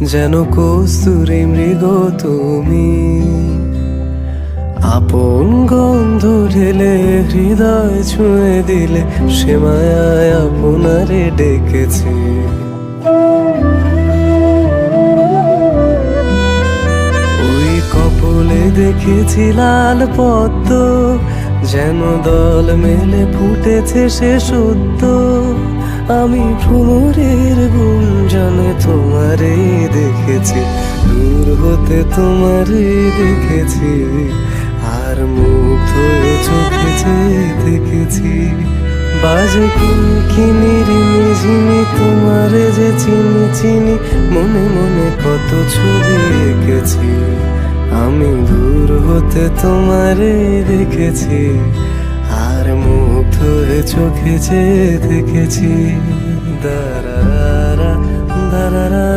যেন কস্তুরী মৃগ তুমি। আপন গন্ধ ঢেলে হৃদয় ছুঁয়ে দিলে, সে মায়ায় আপনারে ডেকেছি। ওই কপলে দেখেছি লাল পদ্ম, যেন দল মেলে ফুটেছে সে সদ্য। আমি ভ্রমরের গুঞ্জনে তোমারে দেখেছি, দূর হতে তোমারে দেখেছি, আর মুগ্ধ হয়ে চোখে চেয়ে দেখেছি। বাজে কিনির মিঝিমি, তোমারে যে চিনি চিনি, মনে মনে কত ছবি এঁকেছি। আমি দূর হতে তোমারে দেখেছি, আর মুগ্ধ হয়ে চোখে চেয়ে দেখেছি। দারারা দারারা